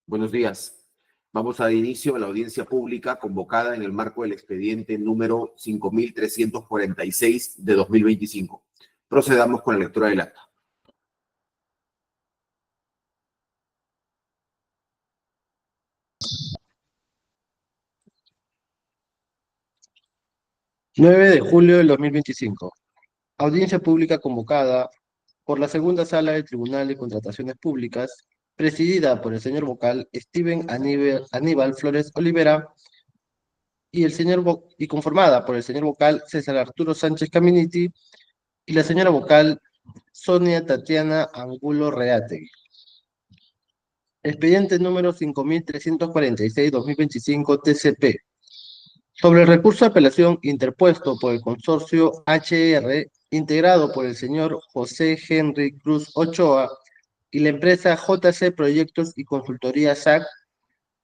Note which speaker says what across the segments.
Speaker 1: Buenos días. Vamos a dar inicio a la audiencia pública convocada en el marco del expediente número 5346 de 2025. Procedamos con la lectura del acta.
Speaker 2: De julio del 2025. Audiencia pública convocada por la segunda sala del Tribunal de Contrataciones Públicas, presidida por el señor vocal Steven Aníbal Flores Olivera y conformada por el señor vocal César Arturo Sánchez Caminiti y la señora vocal Sonia Tatiana Angulo Reategui. Expediente número 5346-2025 TCP. Sobre el recurso de apelación interpuesto por el consorcio HR, integrado por el señor José Henry Cruz Ochoa y la empresa JC Proyectos y Consultoría SAC,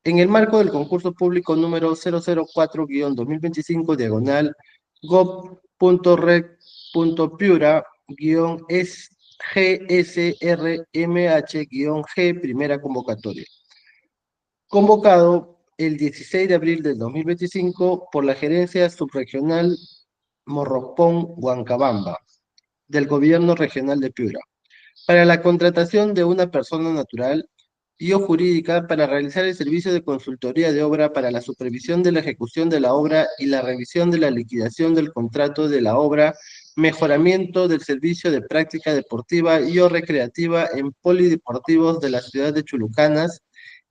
Speaker 2: en el marco del concurso público número 004-2025, diagonal gov.rec.piura-gsrmh-g, primera convocatoria. Convocado el 16 de abril del 2025 por la Gerencia Subregional Morropón-Huancabamba del Gobierno Regional de Piura, para la contratación de una persona natural y o jurídica para realizar el servicio de consultoría de obra para la supervisión de la ejecución de la obra y la revisión de la liquidación del contrato de la obra, mejoramiento del servicio de práctica deportiva y o recreativa en polideportivos de la ciudad de Chulucanas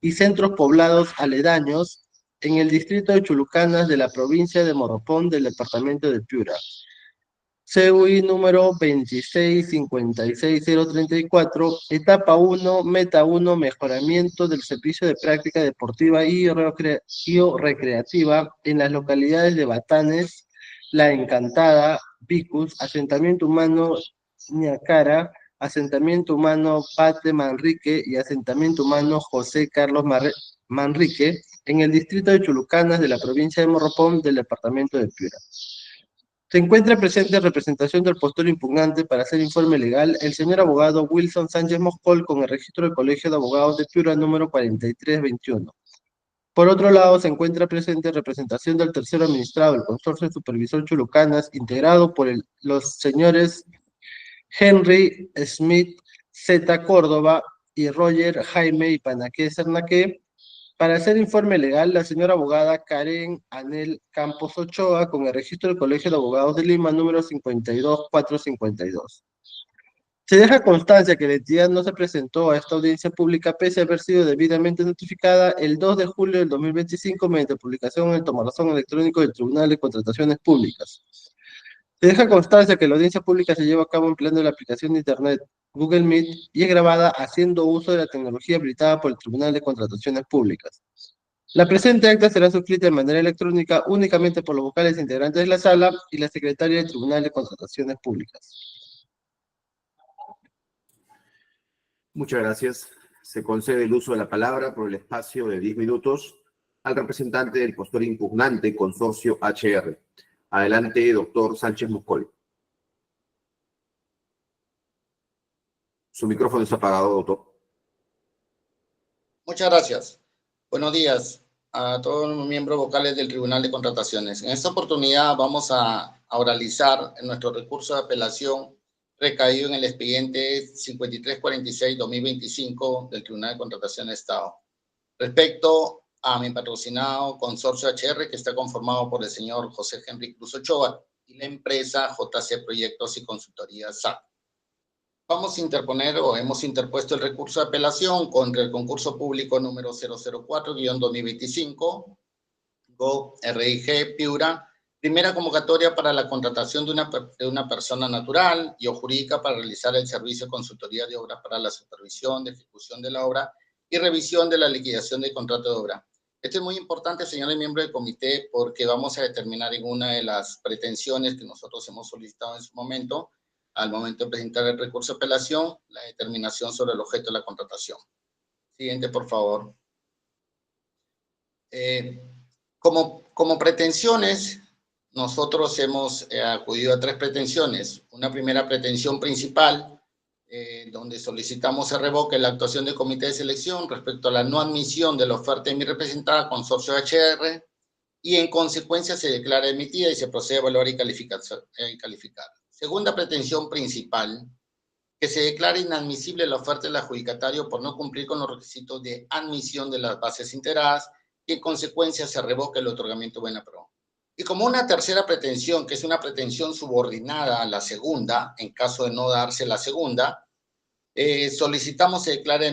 Speaker 2: y centros poblados aledaños en el distrito de Chulucanas de la provincia de Morropón del departamento de Piura. CUI número 2656034, etapa 1, meta 1, mejoramiento del servicio de práctica deportiva y recreativa en las localidades de Batanes, La Encantada, Vicus, Asentamiento Humano Ñacara, Asentamiento Humano Pate Manrique y Asentamiento Humano José Carlos Manrique, en el distrito de Chulucanas de la provincia de Morropón del departamento de Piura. Se encuentra presente en representación del postor impugnante para hacer informe legal el señor abogado Wilson Sánchez Moscol con el registro del Colegio de Abogados de Piura número 4321. Por otro lado, se encuentra presente en representación del tercero administrado del Consorcio Supervisor Chulucanas, integrado por los señores Henry Smith Z. Córdoba y Roger Jaime Ipanaque Cernaque. Para hacer informe legal, la señora abogada Karen Anel Campos Ochoa, con el registro del Colegio de Abogados de Lima, número 52452. Se deja constancia que la entidad no se presentó a esta audiencia pública pese a haber sido debidamente notificada el 2 de julio del 2025 mediante publicación en el tomarazón electrónico del Tribunal de Contrataciones Públicas. Se deja constancia que la audiencia pública se lleva a cabo empleando la aplicación de Internet Google Meet y es grabada haciendo uso de la tecnología habilitada por el Tribunal de Contrataciones Públicas. La presente acta será suscrita de manera electrónica únicamente por los vocales integrantes de la sala y la secretaria del Tribunal de Contrataciones Públicas.
Speaker 1: Muchas gracias. Se concede el uso de la palabra por el espacio de 10 minutos al representante del postor impugnante, Consorcio HR. Adelante, doctor Sánchez Moscol. Su micrófono está apagado, doctor.
Speaker 3: Muchas gracias. Buenos días a todos los miembros vocales del Tribunal de Contrataciones. En esta oportunidad vamos a oralizar nuestro recurso de apelación recaído en el expediente 5346-2025 del Tribunal de Contratación de Estado. Respecto a mi patrocinado Consorcio HR, que está conformado por el señor José Henry Cruz Ochoa y la empresa JC Proyectos y Consultoría SAC. Vamos a interponer o hemos interpuesto el recurso de apelación contra el concurso público número 004-2025, GOV-RIG Piura, primera convocatoria para la contratación de una persona natural y o jurídica para realizar el servicio de consultoría de obra para la supervisión de ejecución de la obra y revisión de la liquidación del contrato de obra. Esto es muy importante, señores miembros del comité, porque vamos a determinar en una de las pretensiones que nosotros hemos solicitado en su momento, al momento de presentar el recurso de apelación, la determinación sobre el objeto de la contratación. Siguiente, por favor. Como pretensiones, nosotros hemos acudido a tres pretensiones. Una primera pretensión principal donde solicitamos se revoque la actuación del comité de selección respecto a la no admisión de la oferta de mi representada consorcio HR, y en consecuencia se declara emitida y se procede a evaluar y calificar. Segunda pretensión principal, que se declare inadmisible la oferta del adjudicatario por no cumplir con los requisitos de admisión de las bases integradas y en consecuencia se revoque el otorgamiento buena pro. Y como una tercera pretensión, que es una pretensión subordinada a la segunda, en caso de no darse la segunda, solicitamos se declare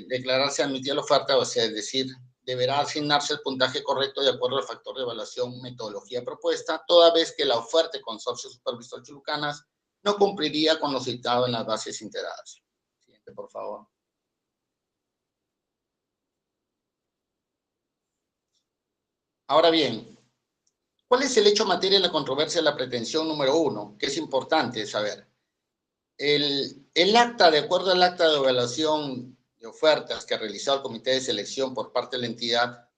Speaker 3: declararse admitida la oferta, o sea, es decir, deberá asignarse el puntaje correcto de acuerdo al factor de evaluación metodología propuesta, toda vez que la oferta de Consorcio Supervisor Chulucanas no cumpliría con lo citado en las bases integradas. Siguiente, por favor. Ahora bien, ¿cuál es el hecho materia de la controversia de la pretensión número 1? Que es importante saber. El acta, de acuerdo al acta de evaluación de ofertas que ha realizado el comité de selección por parte de la entidad,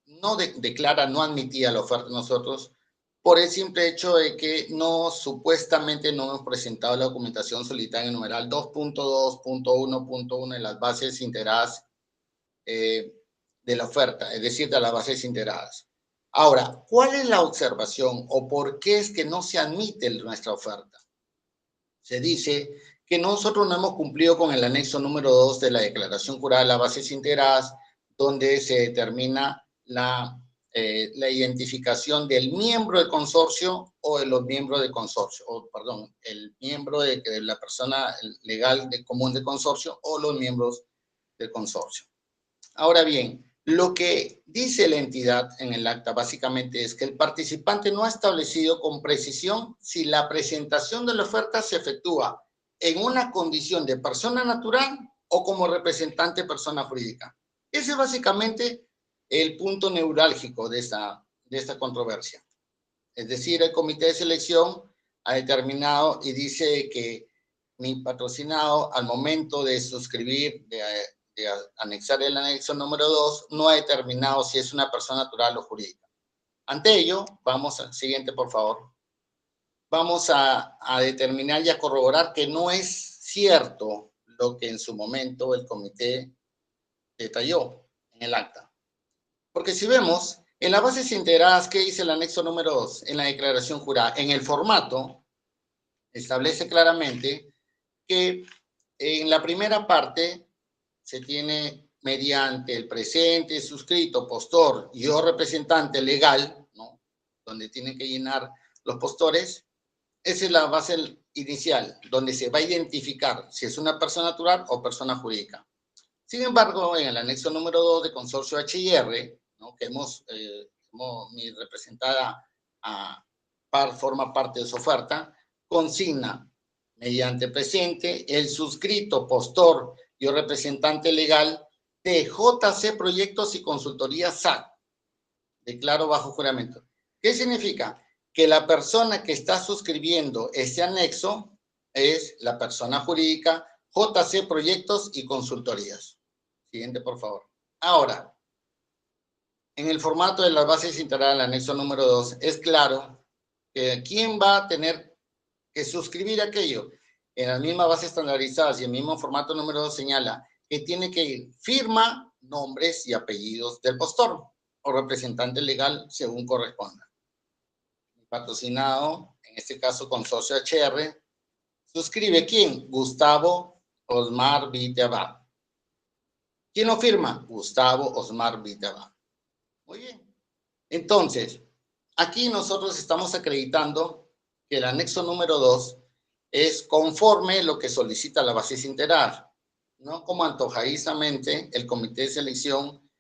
Speaker 3: no declara no admitida la oferta de nosotros por el simple hecho de que supuestamente no hemos presentado la documentación solicitada en el numeral 2.2.1.1 de las bases integradas de la oferta, es decir, de las bases integradas. Ahora, ¿cuál es la observación o por qué es que no se admite nuestra oferta? Se dice que nosotros no hemos cumplido con el anexo número 2 de la declaración jurada de las bases integradas, donde se determina la identificación del miembro del consorcio o de los miembros del consorcio, el miembro de la persona legal común del consorcio o los miembros del consorcio. Ahora bien, lo que dice la entidad en el acta básicamente es que el participante no ha establecido con precisión si la presentación de la oferta se efectúa en una condición de persona natural o como representante de persona jurídica. Ese es básicamente el punto neurálgico de esta controversia. Es decir, el comité de selección ha determinado y dice que mi patrocinado al momento de suscribir, de anexar el anexo número 2, no ha determinado si es una persona natural o jurídica. Ante ello, vamos al siguiente, por favor. Vamos a determinar y a corroborar que no es cierto lo que en su momento el comité detalló en el acta. Porque si vemos, en las bases integradas, ¿qué dice el anexo número 2? En la declaración jurada, en el formato, establece claramente que en la primera parte se tiene mediante el presente, suscrito, postor y o representante legal, ¿no? Donde tienen que llenar los postores. Esa es la base inicial, donde se va a identificar si es una persona natural o persona jurídica. Sin embargo, en el anexo número 2 de Consorcio HR, ¿no? Que mi representada forma parte de su oferta, consigna mediante presente el suscrito, postor y representante legal de JC Proyectos y Consultoría SAC. Declaro bajo juramento. ¿Qué significa? Que la persona que está suscribiendo este anexo es la persona jurídica JC Proyectos y Consultorías. Siguiente, por favor. Ahora, en el formato de las bases integradas del anexo número 2, es claro que quién va a tener que suscribir aquello. En las mismas bases estandarizadas y el mismo formato número 2 señala que tiene que ir firma, nombres y apellidos del postor o representante legal según corresponda. Patrocinado, en este caso Consorcio HR, suscribe ¿quién? Gustavo Osmar Viteabá. ¿Quién lo firma? Gustavo Osmar Viteabá. Muy bien. Entonces, aquí nosotros estamos acreditando que el anexo número 2 es conforme lo que solicita la base integrada, no como antojadizamente el comité de selección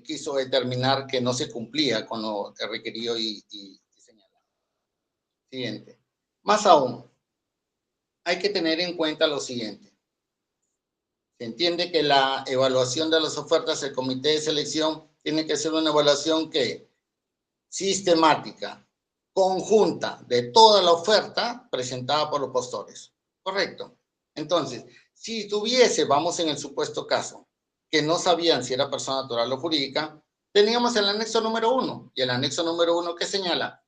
Speaker 3: quiso determinar que no se cumplía con lo requerido y señalado. Siguiente. Más aún, hay que tener en cuenta lo siguiente. Se entiende que la evaluación de las ofertas del comité de selección tiene que ser una evaluación que sistemática, conjunta de toda la oferta presentada por los postores. ¿Correcto? Entonces, si vamos en el supuesto caso, que no sabían si era persona natural o jurídica, teníamos el anexo número 1. Y el anexo número 1 que señala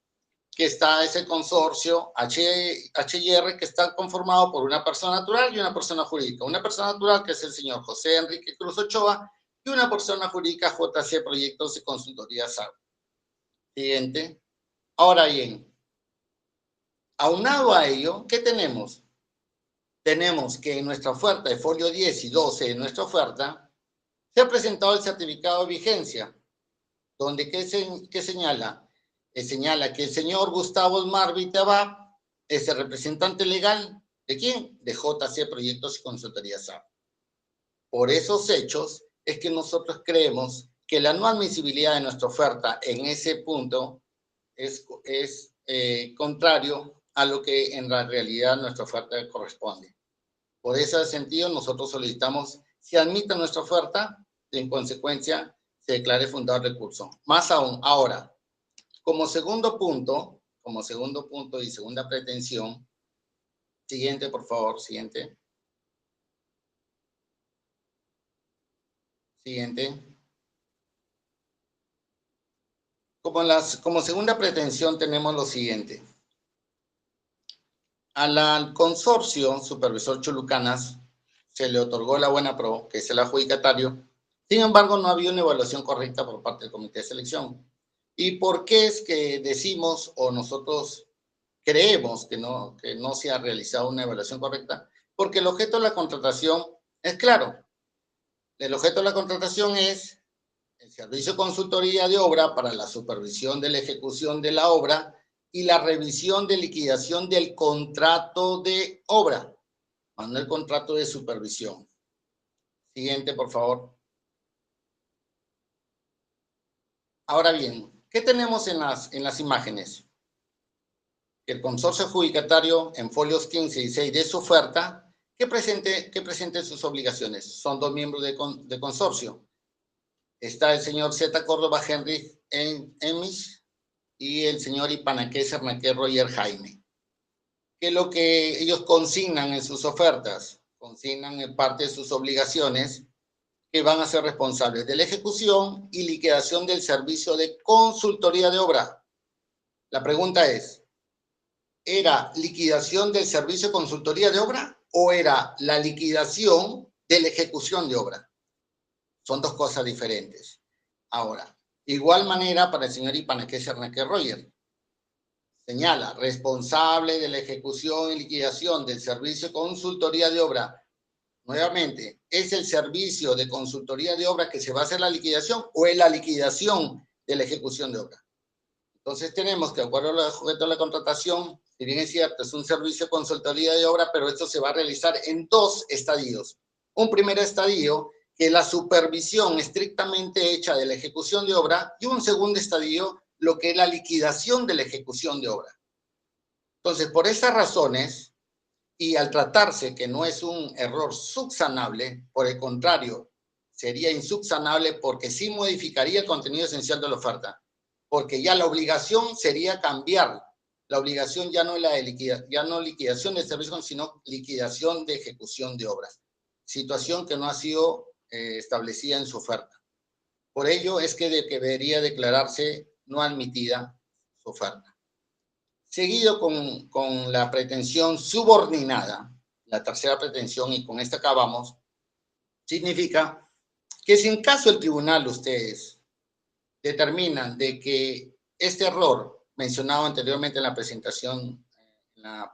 Speaker 3: que está ese consorcio HIR, que está conformado por una persona natural y una persona jurídica. Una persona natural, que es el señor José Enrique Cruz Ochoa, y una persona jurídica, JC Proyectos y Consultoría SAB. Siguiente. Ahora bien, aunado a ello, ¿qué tenemos? Tenemos que en nuestra oferta de folio 10 y 12 de nuestra oferta se ha presentado el certificado de vigencia, donde ¿qué señala? Señala que el señor Gustavo Marvin Tabá es el representante legal ¿de quién? De JC Proyectos y Consultoría SAB. Por esos hechos es que nosotros creemos que la no admisibilidad de nuestra oferta en ese punto es contrario a lo que en la realidad nuestra oferta corresponde. Por ese sentido, nosotros solicitamos se admita nuestra oferta y en consecuencia se declare fundado el recurso. Más aún, ahora, como segundo punto y segunda pretensión, siguiente, por favor, siguiente. Siguiente. Como segunda pretensión tenemos lo siguiente. Al consorcio supervisor Chulucanas se le otorgó la buena pro, que es el adjudicatario. Sin embargo, no había una evaluación correcta por parte del comité de selección. ¿Y por qué es que decimos o nosotros creemos que no se ha realizado una evaluación correcta? Porque el objeto de la contratación es claro. El objeto de la contratación es el servicio de consultoría de obra para la supervisión de la ejecución de la obra y la revisión de liquidación del contrato de obra, más no el contrato de supervisión. Siguiente, por favor. Ahora bien, ¿qué tenemos en las imágenes? El consorcio adjudicatario en folios 15 y 16 de su oferta, que presente sus obligaciones. Son dos miembros de consorcio. Está el señor Z. Córdoba Henry Emis y el señor Ipanaqué Cernaqué Roger Jaime. ¿Qué es lo que ellos consignan en sus ofertas? Consignan en parte de sus obligaciones que van a ser responsables de la ejecución y liquidación del servicio de consultoría de obra. La pregunta es, ¿era liquidación del servicio de consultoría de obra o era la liquidación de la ejecución de obra? Son dos cosas diferentes. Ahora, igual manera para el señor Ipanaqué Cernaqué Roger. Señala, responsable de la ejecución y liquidación del servicio de consultoría de obra. Nuevamente, ¿es el servicio de consultoría de obra que se va a hacer la liquidación o es la liquidación de la ejecución de obra? Entonces tenemos que, de acuerdo al objeto de la contratación, si bien es cierto, es un servicio de consultoría de obra, pero esto se va a realizar en dos estadios. Un primer estadio, que es la supervisión estrictamente hecha de la ejecución de obra, y un segundo estadio, lo que es la liquidación de la ejecución de obra. Entonces, por esas razones, y al tratarse que no es un error subsanable, por el contrario, sería insubsanable porque sí modificaría el contenido esencial de la oferta, porque ya la obligación sería cambiar. La obligación ya no es la de liquidación de servicios, sino liquidación de ejecución de obras. Situación que no ha sido establecida en su oferta. Por ello es que debería declararse no admitida su oferta. Seguido con la pretensión subordinada, la tercera pretensión, y con esta acabamos, significa que si en caso el tribunal ustedes determinan de que este error mencionado anteriormente en la presentación, en la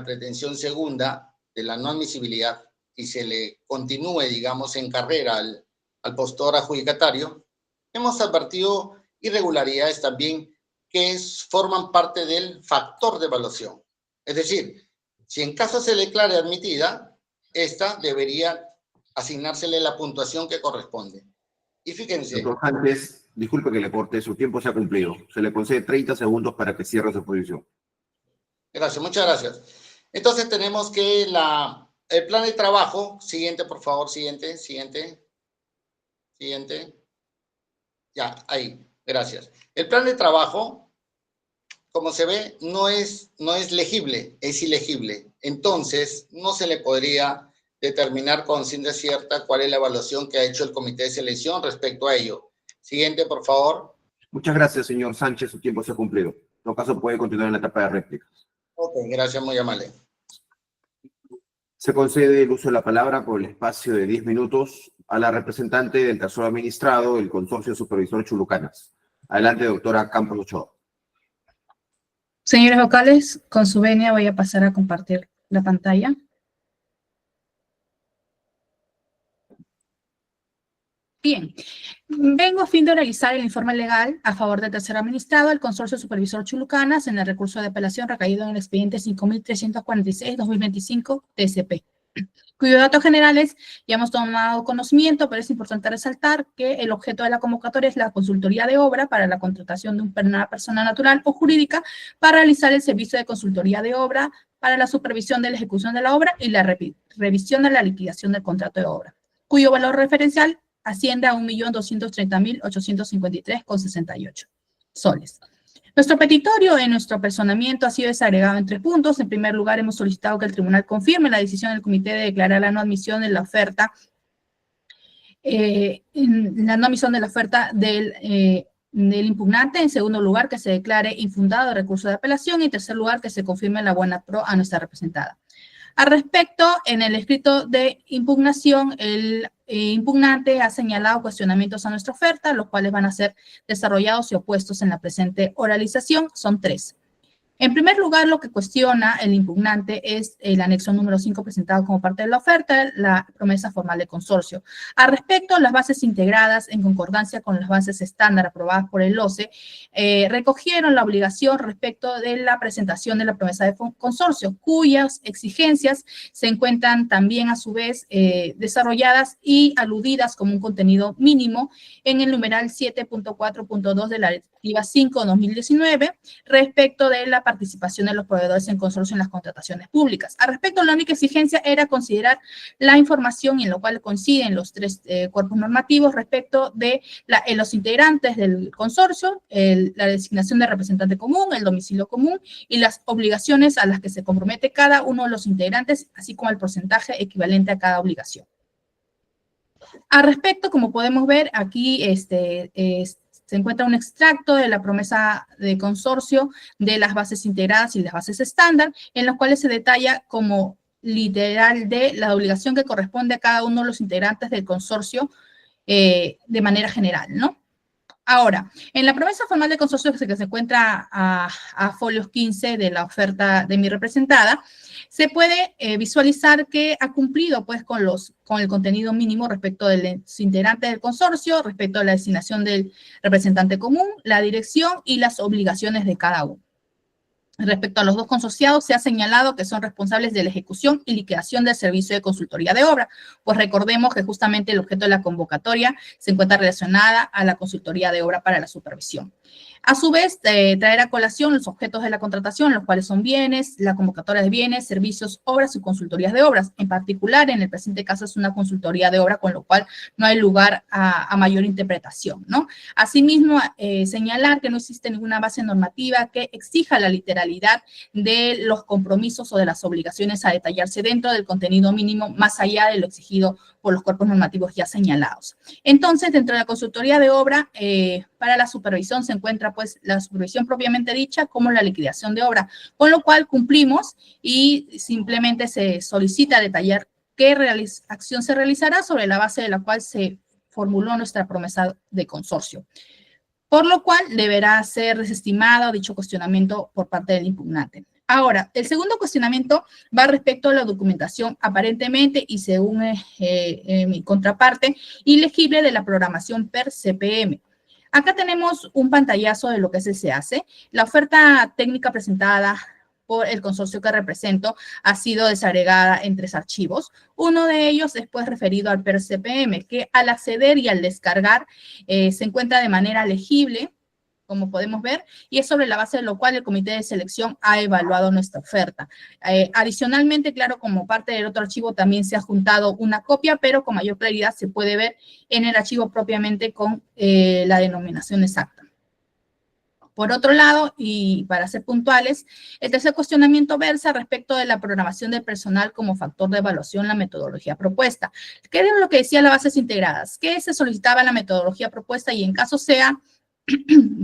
Speaker 3: pretensión segunda de la no admisibilidad, y se le continúe, digamos, en carrera al postor adjudicatario, hemos advertido irregularidades también que forman parte del factor de evaluación. Es decir, si en caso se declare admitida, esta debería asignársele la puntuación que corresponde. Y fíjense.
Speaker 1: Doctor Sánchez, disculpe que le corte, su tiempo se ha cumplido. Se le concede 30 segundos para que cierre su posición.
Speaker 3: Gracias, muchas gracias. Entonces tenemos que el plan de trabajo, siguiente, por favor, siguiente. Ya, ahí, gracias. El plan de trabajo, como se ve, no es legible, es ilegible. Entonces, no se le podría determinar con ciencia cierta cuál es la evaluación que ha hecho el comité de selección respecto a ello. Siguiente, por favor.
Speaker 1: Muchas gracias, señor Sánchez, su tiempo se ha cumplido. todo caso, puede continuar en la etapa de réplica.
Speaker 3: Ok, gracias, muy amable.
Speaker 1: Se concede el uso de la palabra por el espacio de 10 minutos a la representante del tercer administrado del Consorcio Supervisor Chulucanas. Adelante, doctora Campos Ochoa.
Speaker 4: Señores vocales, con su venia voy a pasar a compartir la pantalla. Bien, vengo a fin de realizar el informe legal a favor del tercer administrado del Consorcio Supervisor Chulucanas en el recurso de apelación recaído en el expediente 5346-2025 TSP, cuyos datos generales ya hemos tomado conocimiento, pero es importante resaltar que el objeto de la convocatoria es la consultoría de obra para la contratación de una persona natural o jurídica para realizar el servicio de consultoría de obra para la supervisión de la ejecución de la obra y la revisión de la liquidación del contrato de obra, cuyo valor referencial asciende a 1.230.853,68 soles. Nuestro petitorio en nuestro personamiento ha sido desagregado en 3 puntos. En primer lugar, hemos solicitado que el tribunal confirme la decisión del comité de declarar la no admisión de la oferta, del impugnante. En segundo lugar, que se declare infundado el recurso de apelación. Y en tercer lugar, que se confirme la buena pro a nuestra representada. Al respecto, en el escrito de impugnación, el impugnante ha señalado cuestionamientos a nuestra oferta, los cuales van a ser desarrollados y opuestos en la presente oralización. Son 3. En primer lugar, lo que cuestiona el impugnante es el anexo número 5 presentado como parte de la oferta, la promesa formal de consorcio. Al respecto, las bases integradas en concordancia con las bases estándar aprobadas por el OCE recogieron la obligación respecto de la presentación de la promesa de consorcio, cuyas exigencias se encuentran también a su vez desarrolladas y aludidas como un contenido mínimo en el numeral 7.4.2 de la Directiva 5/2019 respecto de la participación de los proveedores en consorcio en las contrataciones públicas. Al respecto, la única exigencia era considerar la información en lo cual coinciden los 3 cuerpos normativos respecto de los integrantes del consorcio, la designación de representante común, el domicilio común y las obligaciones a las que se compromete cada uno de los integrantes, así como el porcentaje equivalente a cada obligación. Al respecto, como podemos ver, aquí se encuentra un extracto de la promesa de consorcio de las bases integradas y las bases estándar, en las cuales se detalla como literal de la obligación que corresponde a cada uno de los integrantes del consorcio de manera general, ¿no? Ahora, en la promesa formal de consorcio que se encuentra a folios 15 de la oferta de mi representada, se puede visualizar que ha cumplido pues con el contenido mínimo respecto de los integrantes del consorcio, respecto a la designación del representante común, la dirección y las obligaciones de cada uno. Respecto a los 2 consorciados, se ha señalado que son responsables de la ejecución y liquidación del servicio de consultoría de obra, pues recordemos que justamente el objeto de la convocatoria se encuentra relacionada a la consultoría de obra para la supervisión. A su vez, traer a colación los objetos de la contratación, los cuales son bienes, la convocatoria de bienes, servicios, obras y consultorías de obras. En particular, en el presente caso es una consultoría de obra, con lo cual no hay lugar a mayor interpretación, ¿no? Asimismo, señalar que no existe ninguna base normativa que exija la literalidad de los compromisos o de las obligaciones a detallarse dentro del contenido mínimo, más allá de lo exigido por los cuerpos normativos ya señalados. Entonces, dentro de la consultoría de obra, para la supervisión se encuentra pues la supervisión propiamente dicha como la liquidación de obra, con lo cual cumplimos y simplemente se solicita detallar qué acción se realizará sobre la base de la cual se formuló nuestra promesa de consorcio, por lo cual deberá ser desestimado dicho cuestionamiento por parte del impugnante. Ahora, el segundo cuestionamiento va respecto a la documentación aparentemente y según mi contraparte, ilegible de la programación per CPM. Acá tenemos un pantallazo de lo que se hace. La oferta técnica presentada por el consorcio que represento ha sido desagregada en 3 archivos. Uno de ellos es pues referido al per CPM, que al acceder y al descargar se encuentra de manera legible, como podemos ver, y es sobre la base de lo cual el comité de selección ha evaluado nuestra oferta. Adicionalmente, claro, como parte del otro archivo también se ha juntado una copia, pero con mayor claridad se puede ver en el archivo propiamente con la denominación exacta. Por otro lado, y para ser puntuales, el tercer cuestionamiento versa respecto de la programación del personal como factor de evaluación en la metodología propuesta. ¿Qué era lo que decía las bases integradas? ¿Qué se solicitaba en la metodología propuesta? Y en caso sea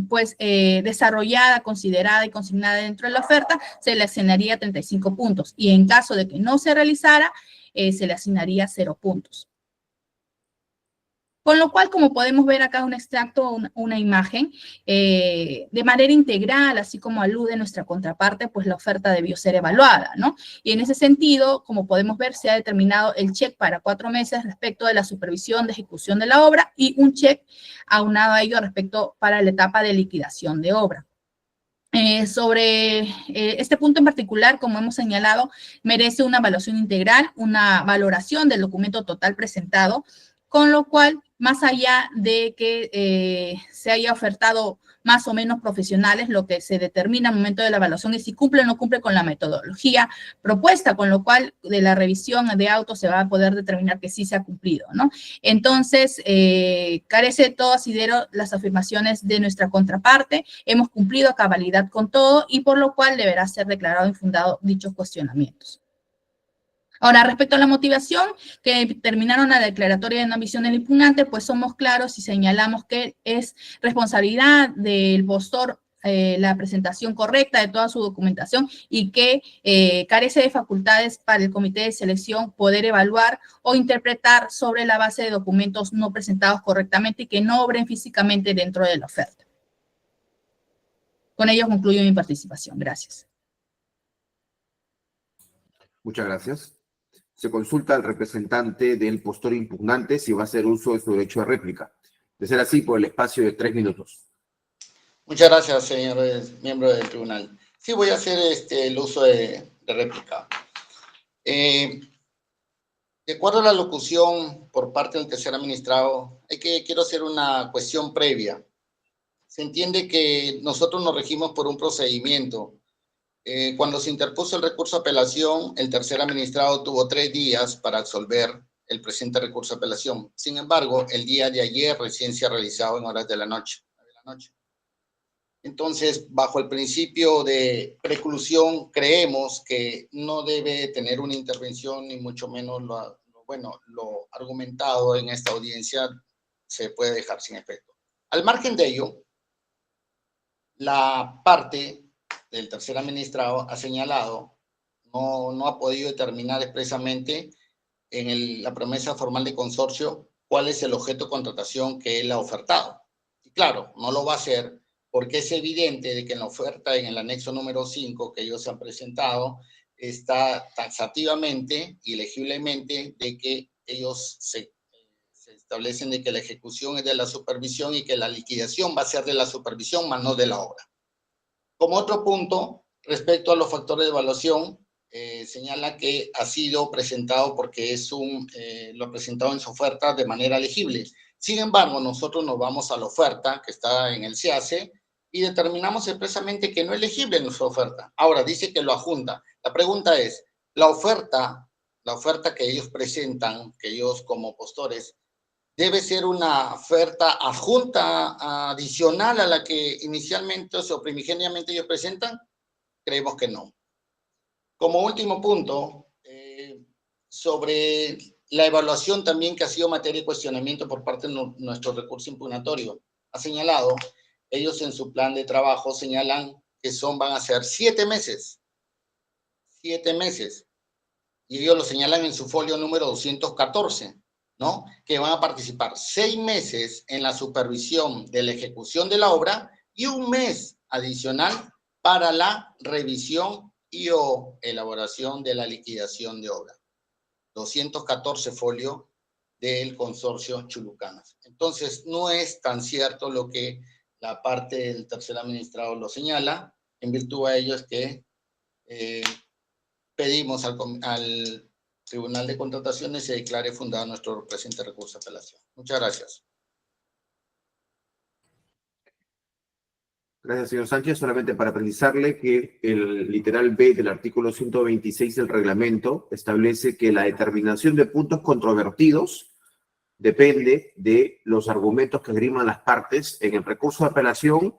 Speaker 4: pues desarrollada, considerada y consignada dentro de la oferta, se le asignaría 35 puntos. Y en caso de que no se realizara, se le asignaría 0 puntos. Con lo cual, como podemos ver acá un extracto, una imagen, de manera integral, así como alude nuestra contraparte, pues la oferta debió ser evaluada, ¿no? Y en ese sentido, como podemos ver, se ha determinado el check para 4 meses respecto de la supervisión de ejecución de la obra y un check aunado a ello respecto para la etapa de liquidación de obra. Sobre este punto en particular, como hemos señalado, merece una evaluación integral, una valoración del documento total presentado, con lo cual, más allá de que se haya ofertado más o menos profesionales, lo que se determina al momento de la evaluación es si cumple o no cumple con la metodología propuesta, con lo cual de la revisión de autos se va a poder determinar que sí se ha cumplido, ¿no? Entonces, carece de todo asidero las afirmaciones de nuestra contraparte, hemos cumplido a cabalidad con todo y por lo cual deberá ser declarado infundado dichos cuestionamientos. Ahora, respecto a la motivación que terminaron la declaratoria de no admisión del impugnante, pues somos claros y señalamos que es responsabilidad del postor la presentación correcta de toda su documentación y que carece de facultades para el comité de selección poder evaluar o interpretar sobre la base de documentos no presentados correctamente y que no obren físicamente dentro de la oferta. Con ello concluyo mi participación. Gracias.
Speaker 1: Muchas gracias. Se consulta al representante del postor impugnante si va a hacer uso de su derecho de réplica. De ser así, por el espacio de 3 minutos.
Speaker 3: Muchas gracias, señores miembros del tribunal. Sí, voy a hacer el uso de réplica. De acuerdo a la locución por parte del tercer administrado, quiero hacer una cuestión previa. Se entiende que nosotros nos regimos por un procedimiento. Cuando se interpuso el recurso de apelación, el tercer administrado tuvo 3 días para absolver el presente recurso de apelación. Sin embargo, el día de ayer recién se ha realizado en horas de la noche. Entonces, bajo el principio de preclusión, creemos que no debe tener una intervención, ni mucho menos lo argumentado en esta audiencia se puede dejar sin efecto. Al margen de ello, la parte del tercer administrado ha señalado, no ha podido determinar expresamente en la promesa formal de consorcio cuál es el objeto de contratación que él ha ofertado. Y claro, no lo va a hacer porque es evidente de que en la oferta, en el anexo número 5 que ellos han presentado, está taxativamente y legiblemente de que ellos se establecen de que la ejecución es de la supervisión y que la liquidación va a ser de la supervisión, más no de la obra. Como otro punto, respecto a los factores de evaluación, señala que ha sido presentado porque lo ha presentado en su oferta de manera legible. Sin embargo, nosotros nos vamos a la oferta que está en el CEACE y determinamos expresamente que no es legible en nuestra oferta. Ahora, dice que lo adjunta. La pregunta es, la oferta que ellos presentan, que ellos como postores, ¿debe ser una oferta adjunta adicional a la que inicialmente o primigeniamente ellos presentan? Creemos que no. Como último punto, sobre la evaluación también que ha sido materia de cuestionamiento por parte de nuestro recurso impugnatorio, ha señalado, ellos en su plan de trabajo señalan que van a ser 7 meses. 7 meses. Y ellos lo señalan en su folio número 214. ¿No? Que van a participar 6 meses en la supervisión de la ejecución de la obra y 1 mes adicional para la revisión y o elaboración de la liquidación de obra. 214 folio del consorcio Chulucanas. Entonces, no es tan cierto lo que la parte del tercer administrado lo señala. En virtud a ello es que pedimos al Tribunal de Contrataciones se declare fundado nuestro presente recurso de apelación. Muchas gracias.
Speaker 1: Gracias, señor Sánchez. Solamente para precisarle que el literal B del artículo 126 del reglamento establece que la determinación de puntos controvertidos depende de los argumentos que esgriman las partes en el recurso de apelación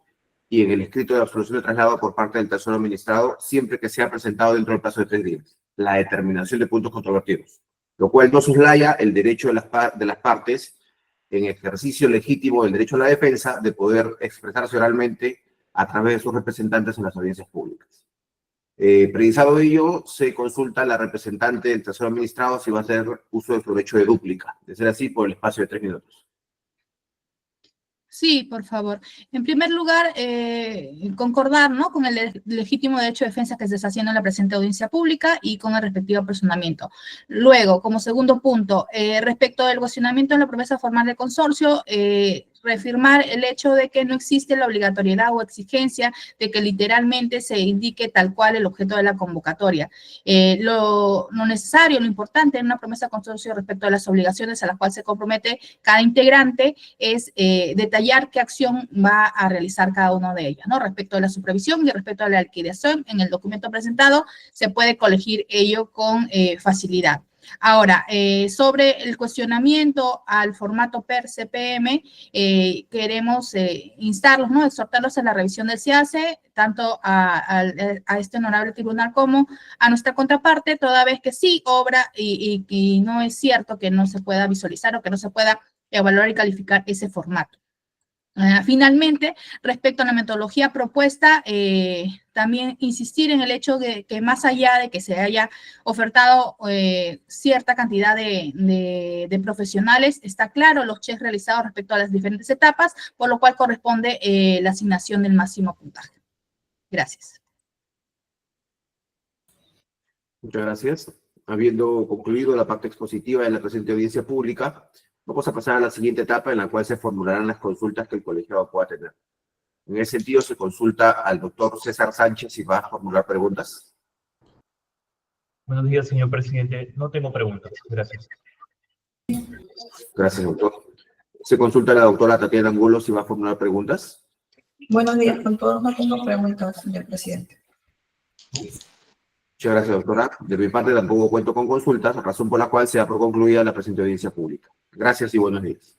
Speaker 1: y en el escrito de absolución de traslado por parte del tercer administrado, siempre que sea presentado dentro del plazo de 3 días. La determinación de puntos controvertidos, lo cual no soslaya el derecho de las partes en ejercicio legítimo del derecho a la defensa de poder expresarse oralmente a través de sus representantes en las audiencias públicas. Precisado ello, se consulta a la representante del tercero administrado si va a hacer uso de su derecho de dúplica, de ser así, por el espacio de 3 minutos.
Speaker 4: Sí, por favor. En primer lugar, concordar, ¿no?, con el legítimo derecho de defensa que se está haciendo en la presente audiencia pública y con el respectivo personamiento. Luego, como segundo punto, respecto del cuestionamiento en la promesa formal del consorcio, reafirmar el hecho de que no existe la obligatoriedad o exigencia de que literalmente se indique tal cual el objeto de la convocatoria. Lo necesario, lo importante en una promesa de consorcio respecto a las obligaciones a las cuales se compromete cada integrante es detallar qué acción va a realizar cada uno de ellas, ¿no? Respecto a la supervisión y respecto a la liquidación, en el documento presentado se puede colegir ello con facilidad. Ahora, sobre el cuestionamiento al formato per CPM, queremos instarlos, ¿no?, exhortarlos a la revisión del SIACE, tanto a este honorable tribunal como a nuestra contraparte, toda vez que sí obra y no es cierto que no se pueda visualizar o que no se pueda evaluar y calificar ese formato. Finalmente, respecto a la metodología propuesta, también insistir en el hecho de que más allá de que se haya ofertado cierta cantidad de profesionales, está claro los checks realizados respecto a las diferentes etapas, por lo cual corresponde la asignación del máximo puntaje. Gracias.
Speaker 1: Muchas gracias. Habiendo concluido la parte expositiva de la presente audiencia pública, vamos a pasar a la siguiente etapa en la cual se formularán las consultas que el colegiado pueda tener. En ese sentido, se consulta al doctor César Sánchez si va a formular preguntas.
Speaker 5: Buenos días, señor presidente. No tengo preguntas. Gracias.
Speaker 1: Gracias, doctor. Se consulta a la doctora Tatiana Angulo si va a formular preguntas.
Speaker 6: Buenos días con todos. No tengo preguntas, señor presidente.
Speaker 1: Muchas gracias, doctora. De mi parte tampoco cuento con consultas, razón por la cual se da por concluida la presente audiencia pública. Gracias y buenos días.